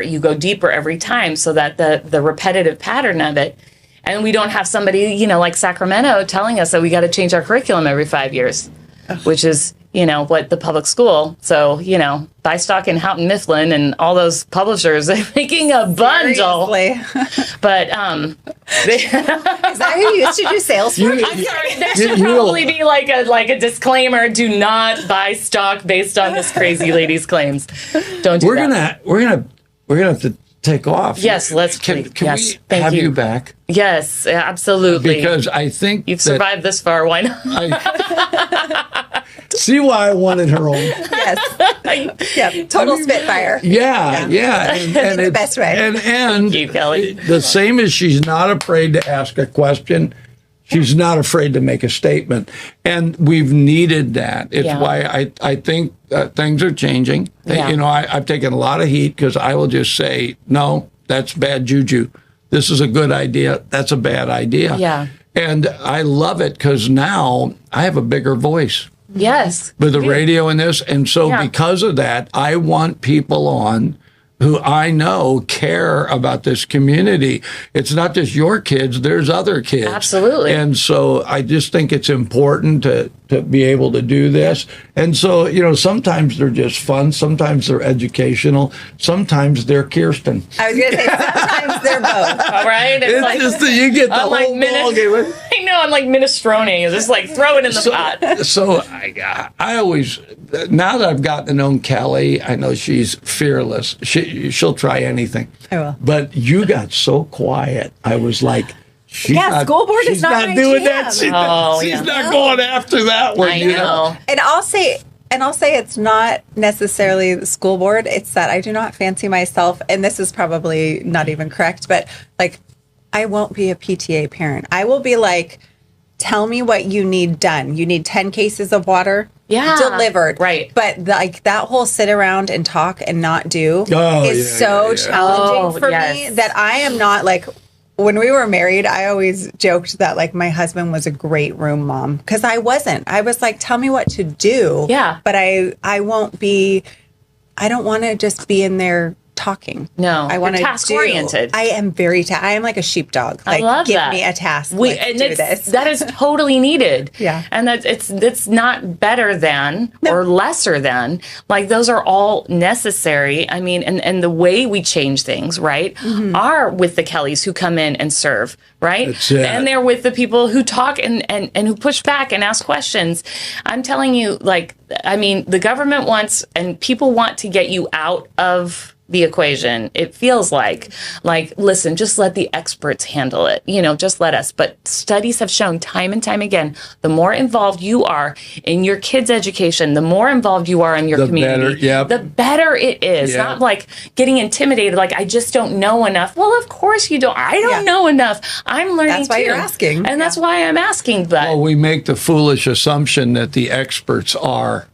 you go deeper every time, so that the repetitive pattern of it. And we don't have somebody, like Sacramento telling us that we got to change our curriculum every 5 years, which is, what the public school. So, Bystock and Houghton Mifflin and all those publishers, they're making a bundle. But is that who used to do sales for? I'm sorry, there should probably be like a disclaimer: do not buy stock based on this crazy lady's claims. Don't do that. We're gonna have to take off. Yes, let's. Can yes, we have you back? Yes, absolutely. Because I think you've survived this far. Why not? See why I wanted her on. Yes. Yeah. Total Spitfire. Yeah. And in the best way. And Thank you, Kelly. The same as she's not afraid to ask a question, she's not afraid to make a statement. And we've needed that. It's why I think things are changing. I've taken a lot of heat because I will just say, no, that's bad juju. This is a good idea. That's a bad idea. Yeah. And I love it because now I have a bigger voice. Yes. With the radio and this. And so because of that, I want people on who I know care about this community. It's not just your kids, there's other kids. Absolutely. And so I just think it's important to be able to do this. And so, sometimes they're just fun, sometimes they're educational, sometimes they're Kjerstin. I was going to say, sometimes they're both. All right? It's like, just that you get the whole ball game. I know, I'm like minestrone. Just like throw it in the pot. So I always, now that I've gotten to know Kelly, I know she's fearless. She'll try anything. I will. But you got so quiet. I was like, school board is not my doing jam. that. She's not going after that one. I know. And I'll say it's not necessarily the school board. It's that I do not fancy myself, and this is probably not even correct, but like, I won't be a PTA parent. I will be like, tell me what you need done. You need 10 cases of water delivered. Right. But like that whole sit around and talk and not do is so challenging for me that I am not like, when we were married, I always joked that like my husband was a great room mom because I wasn't. I was like, tell me what to do. Yeah. But I won't be, I don't want to just be in there talking. No, I want to task oriented. I am I am like a sheepdog. Like, I love give that. me a task. Do this. That is totally needed. Yeah, and it's not better than or lesser than. Like those are all necessary. I mean, and the way we change things, right, are with the Kellys who come in and serve, right, and they're with the people who talk and who push back and ask questions. I'm telling you, like, I mean, the government wants and people want to get you out of the equation. It feels like, listen, just let the experts handle it. Just let us. But studies have shown time and time again, the more involved you are in your kids' education, the more involved you are in your community, the better it is. Not like getting intimidated, like, I just don't know enough. Well, of course you don't. I don't know enough. I'm learning That's why you're asking. And that's why I'm asking. But we make the foolish assumption that the experts are.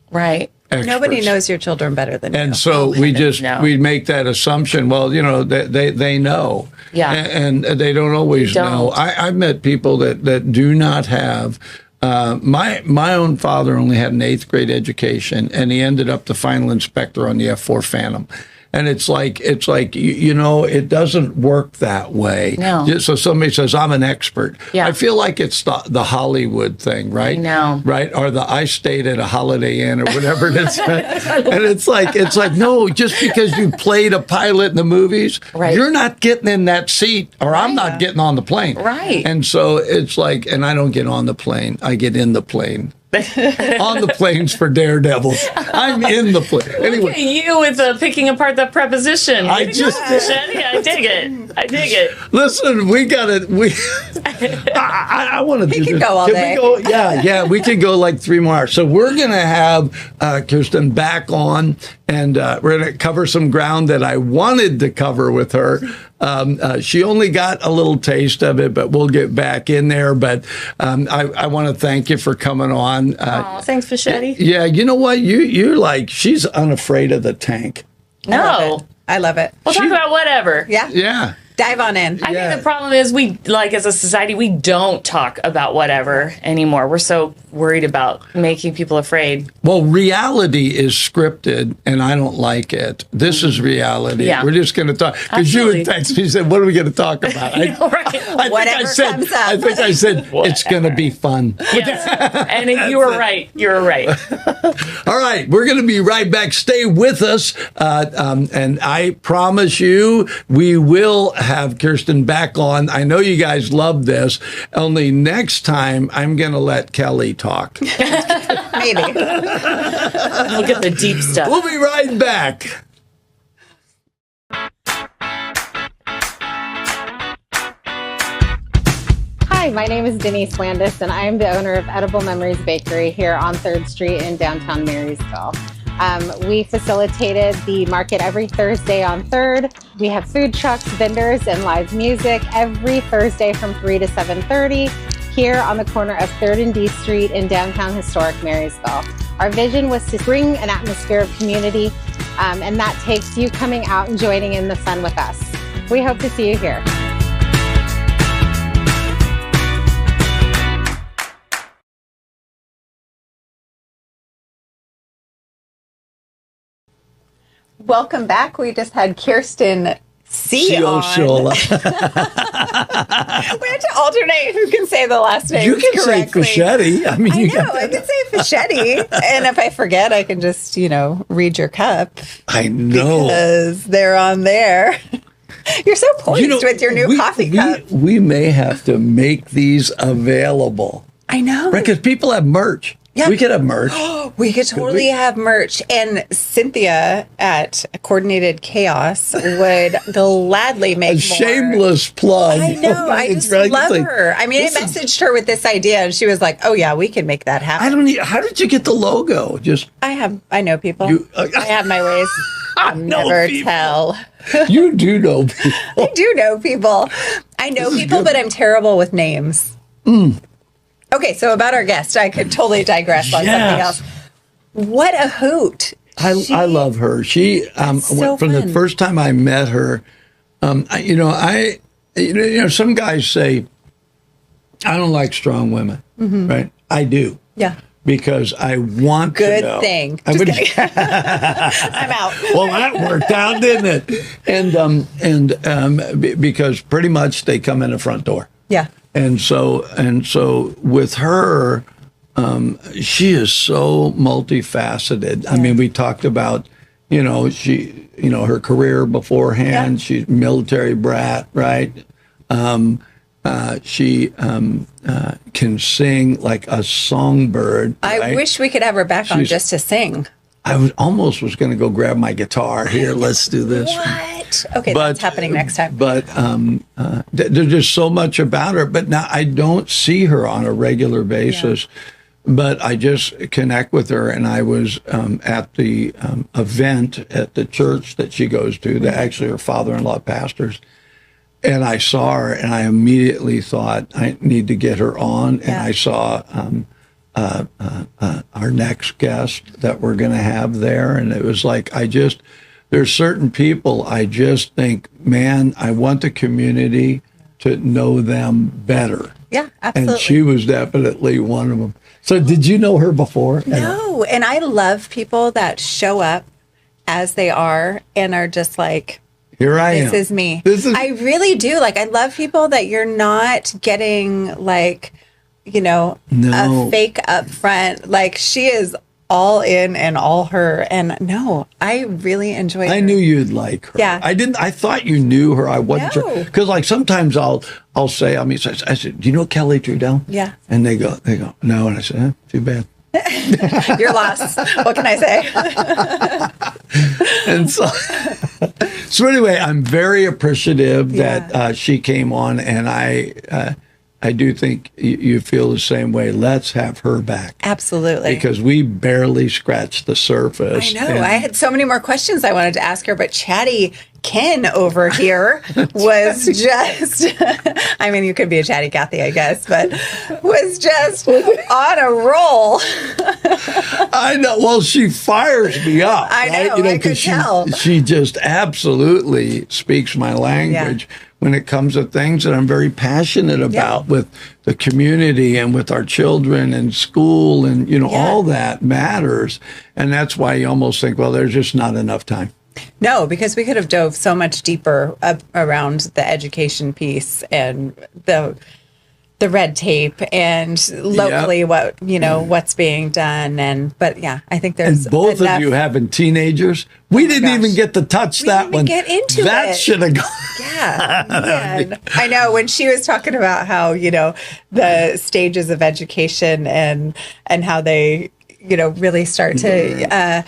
Right. experts. Nobody knows your children better than you. And so we make that assumption. Well, they know. Yeah. And they don't always know. I've met people that do not have. My own father only had an 8th grade education, and he ended up the final inspector on the F-4 Phantom. And it's like it doesn't work that way. No. So somebody says, I'm an expert. Yeah. I feel like it's the Hollywood thing, right? I know. Right? Or I stayed at a Holiday Inn or whatever it is. And it's like, no, just because you played a pilot in the movies, right. You're not getting in that seat, or I'm not getting on the plane. Right. And so it's like, and I don't get on the plane, I get in the plane. On the planes for daredevils. I'm in the plane. Anyway, look at you with picking apart that preposition. I just did. I dig it. Listen, we got it. I want to do this. We can go all day. Yeah, we could go like 3 more hours. So we're going to have Kjerstin back on, and we're going to cover some ground that I wanted to cover with her. She only got a little taste of it, but we'll get back in there. But I want to thank you for coming on. Thanks, Fischetti. Yeah, you know what? You're like, she's unafraid of the tank. No. I love it. We'll talk about whatever. Yeah. Yeah. Dive on in. I think the problem is as a society, we don't talk about whatever anymore. We're so worried about making people afraid. Well, reality is scripted, and I don't like it. This is reality. Yeah. We're just going to talk. Because you would text me and said, what are we going to talk about? Right. Whatever comes up. I think I said, it's going to be fun. Yes. And you were right. You were right. All right. We're going to be right back. Stay with us. And I promise you, we will have Kjerstin back on. I know you guys love this. Only next time, I'm going to let Kelly talk. Maybe. We'll get the deep stuff. We'll be right back. Hi, my name is Denise Landis, and I am the owner of Edible Memories Bakery here on 3rd Street in downtown Marysville. We facilitated the market every Thursday on 3rd. We have food trucks, vendors, and live music every Thursday from 3 to 7:30 here on the corner of 3rd and D Street in downtown historic Marysville. Our vision was to bring an atmosphere of community, and that takes you coming out and joining in the fun with us. We hope to see you here. Welcome back. We just had Kjerstin Ciociola. We have to alternate who can say the last name. You can correctly. say Fischetti. I mean, I can say Fischetti. And if I forget, I can just, read your cup. I know. Because they're on there. You're so poised with your new coffee cup. We may have to make these available. I know. Right, because people have merch. Yeah. We could have merch. We could totally have merch. And Cynthia at Coordinated Chaos would gladly make more. Shameless plug. I know. I just love her. I mean, I messaged her with this idea, and she was like, "Oh yeah, we can make that happen." How did you get the logo? I know people. I have my ways. I'll never tell. You do know people. I do know people. I know people, but I'm terrible with names. Okay, so about our guest, I could totally digress on something else. What a hoot! I love her. She so from the first time I met her, some guys say I don't like strong women, right? I do. Yeah. Because I want to know. Good thing. I'm out. Well, that worked out, didn't it? And because pretty much they come in the front door. Yeah. And so with her, she is so multifaceted. Yeah. I mean, we talked about, her career beforehand. Yeah. She's military brat, right? She can sing like a songbird. I right? wish we could have her back on just to sing. I was going to go grab my guitar. Here, let's do this. What? Okay, that's happening next time. But there's just so much about her. But now I don't see her on a regular basis. Yeah. But I just connect with her. And I was at the event at the church that she goes to, that actually her father-in-law pastors. And I saw her, and I immediately thought, I need to get her on. And I saw our next guest that we're going to have there. And it was like, there's certain people I just think, man, I want the community to know them better. Yeah, absolutely. And she was definitely one of them. So did you know her before? No, and I love people that show up as they are and are just like, here I am. This is me. I really do. Like, I love people that you're not getting like, a fake up front. Like, she is all in and all her. And no, I really enjoy her. I knew you'd like her. Yeah. I thought you knew her. I wasn't sure. Because like sometimes I'll say, I said, do you know Kelly Trudell? Yeah. And they go, no. And I said, too bad. You're lost. What can I say? And so anyway, I'm very appreciative that she came on, and I do think you feel the same way. Let's have her back. Absolutely. Because we barely scratched the surface. I know. I had so many more questions I wanted to ask her, but chatty Ken over here was just, I mean, you could be a chatty Kathy, I guess, but was just on a roll. I know. Well, she fires me up. I know. Right? I could tell. She just absolutely speaks my language. Yeah. When it comes to things that I'm very passionate about with the community and with our children and school and, all that matters. And that's why you almost think, well, there's just not enough time. No, because we could have dove so much deeper around the education piece and the red tape and locally what's being done. But I think there's and both of you having teenagers. We didn't even get to touch that one. Get into that should have gone. Yeah. I know when she was talking about how, the stages of education and how they, really start to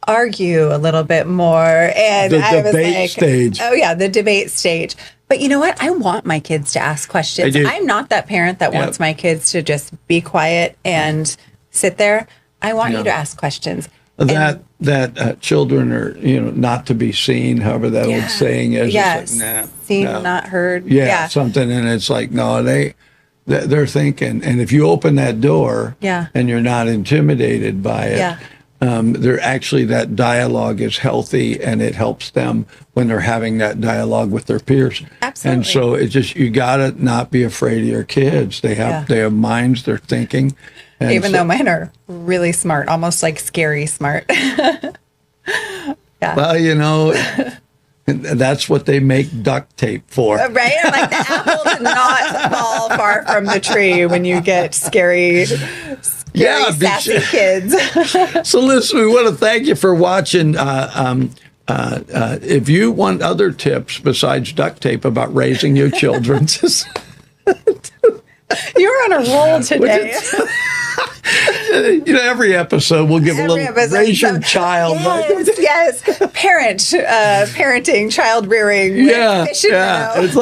argue a little bit more. And I was like, stage. Oh yeah, the debate stage. But you know what? I want my kids to ask questions. I'm not that parent that wants my kids to just be quiet and sit there. I want you to ask questions. That children are, not to be seen, however that old saying is. Yes. Like, seen, not heard. Yeah, something. And it's like, no, they're thinking. And if you open that door and you're not intimidated by it, they're actually, that dialogue is healthy, and it helps them when they're having that dialogue with their peers. Absolutely. And so it's just, you gotta not be afraid of your kids. They have minds, they're thinking. And even though mine are really smart, almost like scary smart. Well, that's what they make duct tape for. Right? Like, the apple does not fall far from the tree when you get scary, sassy kids. So listen, we want to thank you for watching. If you want other tips besides duct tape about raising your children, you're on a roll today. Every episode we'll give a little raise your child. Yes. Parenting, child rearing. It's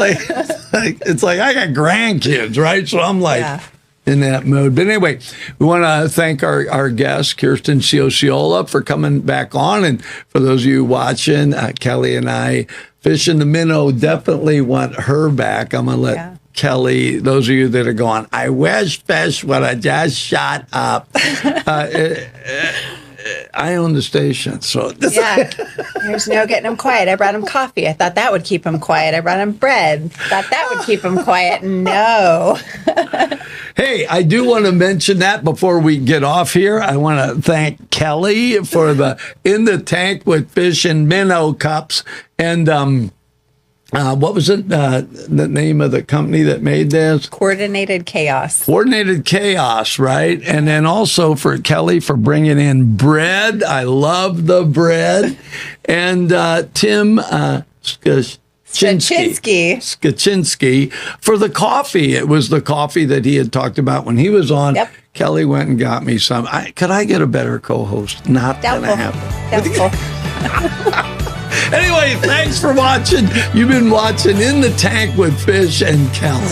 like I got grandkids, right? So I'm like in that mode. But anyway, we want to thank our guest, Kjerstin Ciociola, for coming back on. And for those of you watching, Kelly and I, Fish in the Minnow, definitely want her back. I'm going to let Kelly, those of you that are going, I wish Fish would have just shut up. I own the station, so there's no getting him quiet. I brought him coffee. I thought that would keep him quiet. I brought him bread. Thought that would keep him quiet. No. Hey, I do want to mention that before we get off here. I want to thank Kelly for the In the Tank with Fish and Minnow cups. And what was it? The name of the company that made this? Coordinated Chaos. Coordinated Chaos, right? And then also for Kelly for bringing in bread. I love the bread. And Tim Skaczynski for the coffee. It was the coffee that he had talked about when he was on. Yep. Kelly went and got me some. Could I get a better co-host? Not going to happen. Doubtful. Anyway, thanks for watching. You've been watching In the Tank with Fish and Kelly.